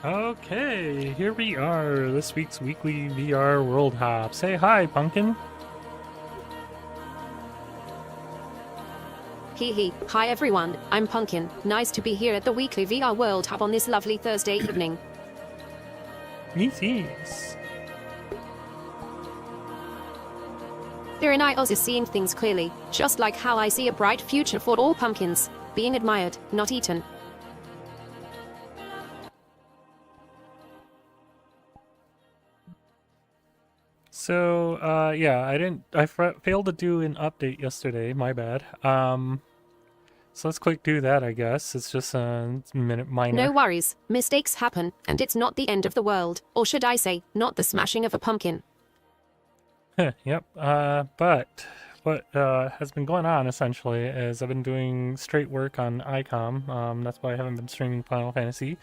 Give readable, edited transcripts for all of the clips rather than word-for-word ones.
Okay, here we are, this week's weekly VR World Hop. Say hi, Pumpkin. Hee hee. Hi everyone, I'm Pumpkin. Nice to be here at the weekly VR World Hub on this lovely Thursday evening. Yes. Here I was seeing things clearly, just like how I see a bright future for all pumpkins, being admired, not eaten. So, yeah, I failed to do an update yesterday, my bad. So let's quick do that, I guess. It's just a minute minor. No worries, mistakes happen, and it's not the end of the world, or should I say, not the smashing of a pumpkin. Yep, but what has been going on essentially is I've been doing straight work on ICOM. That's why I haven't been streaming Final Fantasy.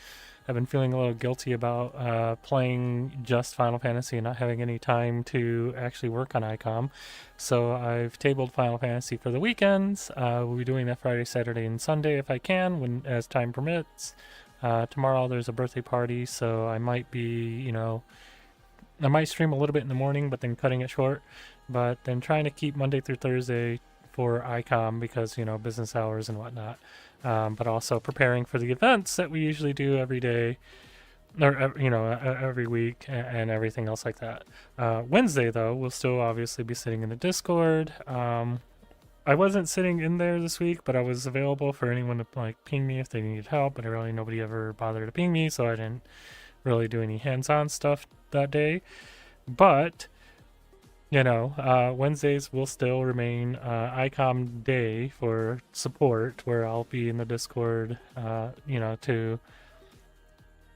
I've been feeling a little guilty about playing just Final Fantasy and not having any time to actually work on ICOM. So I've tabled Final Fantasy for the weekends. We'll be doing that Friday, Saturday, and Sunday if I can, as time permits. Tomorrow there's a birthday party, so I might be, I might stream a little bit in the morning, but then cutting it short. But then trying to keep Monday through Thursday for ICOM because, business hours and whatnot. But also preparing for the events that we usually do every day, or, every week and everything else like that. Wednesday, though, we'll still obviously be sitting in the Discord. I wasn't sitting in there this week, but I was available for anyone to ping me if they needed help, but really nobody ever bothered to ping me, so I didn't really do any hands-on stuff that day. But Wednesdays will still remain ICOM day for support, where I'll be in the Discord, to,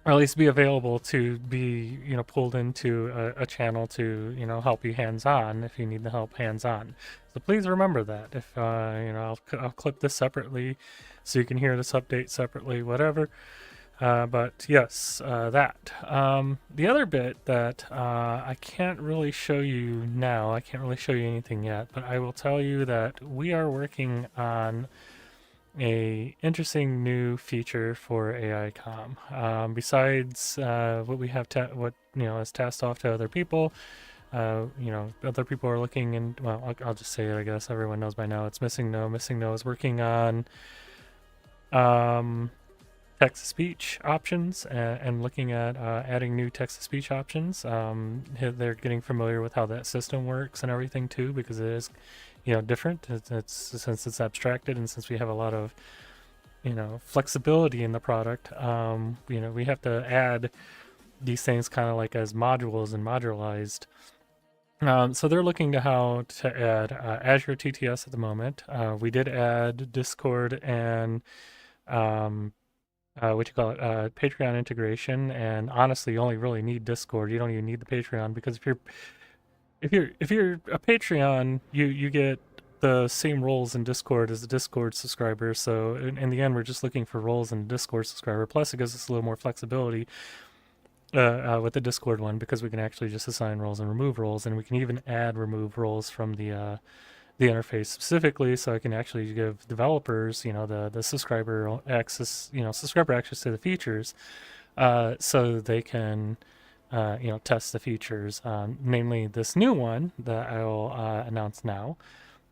or at least be available to be, pulled into a channel to, help you hands-on if you need the help hands-on. So please remember that. If, I'll clip this separately so you can hear this update separately, whatever. But yes, that. The other bit that I can't really show you now, I can't really show you anything yet, but I will tell you that we are working on a interesting new feature for AICOM. Besides what we have, is tasked off to other people. Other people are looking, and well, I'll just say it. I guess everyone knows by now. It's Missing No. Missing No is working on text-to-speech options and looking at adding new text-to-speech options. They're getting familiar with how that system works and everything too, because it is, different. It's since it's abstracted and since we have a lot of, flexibility in the product. We have to add these things kind of like as modules and modularized. So they're looking to how to add Azure TTS at the moment. We did add Discord and Patreon integration, and honestly you only really need Discord. You don't even need the Patreon, because if you're a Patreon, you get the same roles in Discord as a Discord subscriber. So in the end, we're just looking for roles in Discord subscriber. Plus it gives us a little more flexibility with the Discord one, because we can actually just assign roles and remove roles, and we can even remove roles from the interface specifically, so I can actually give developers, the subscriber access, subscriber access to the features, so they can, test the features. Namely, this new one that I will announce now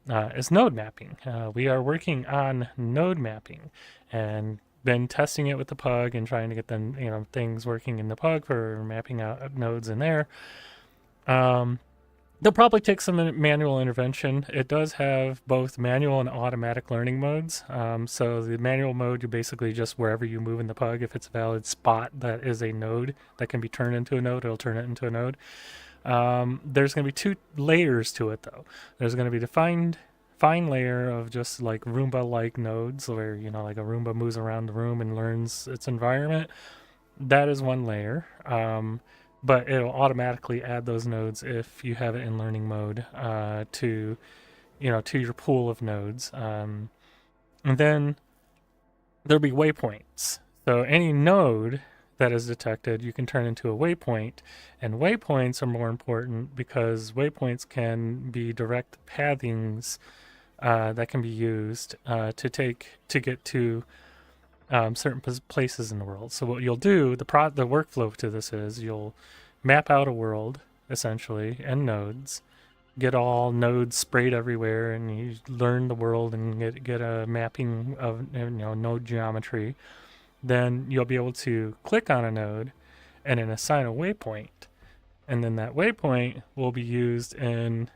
is node mapping. We are working on node mapping and been testing it with the Pug and trying to get them, things working in the Pug for mapping out nodes in there. They'll probably take some manual intervention. It does have both manual and automatic learning modes. So the manual mode, you basically just, wherever you move in the Pug, if it's a valid spot that is a node that can be turned into a node, it'll turn it into a node. There's going to be two layers to it, though. There's going to be the fine layer of just like Roomba-like nodes, where, like a Roomba moves around the room and learns its environment. That is one layer. But it'll automatically add those nodes if you have it in learning mode to your pool of nodes. And then there'll be waypoints. So any node that is detected, you can turn into a waypoint. And waypoints are more important because waypoints can be direct pathings that can be used to get to certain places in the world. So what you'll do, the workflow to this is you'll map out a world essentially and nodes, get all nodes sprayed everywhere, and you learn the world and get a mapping of node geometry. Then you'll be able to click on a node and then assign a waypoint, and then that waypoint will be used in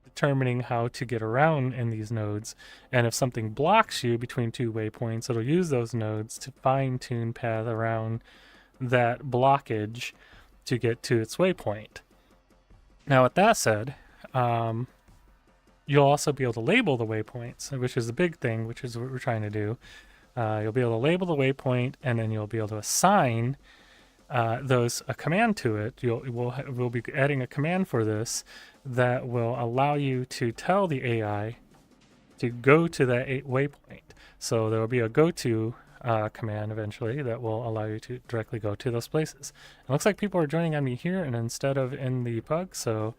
determining how to get around in these nodes. And if something blocks you between two waypoints, it'll use those nodes to fine-tune path around that blockage to get to its waypoint. Now with that said, you'll also be able to label the waypoints, which is the big thing, which is what we're trying to do. You'll be able to label the waypoint, and then you'll be able to assign a command to it. We'll be adding a command for this that will allow you to tell the AI to go to that waypoint. So there will be a go-to command eventually that will allow you to directly go to those places. It looks like people are joining on me here and instead of in the bug, so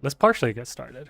let's partially get started.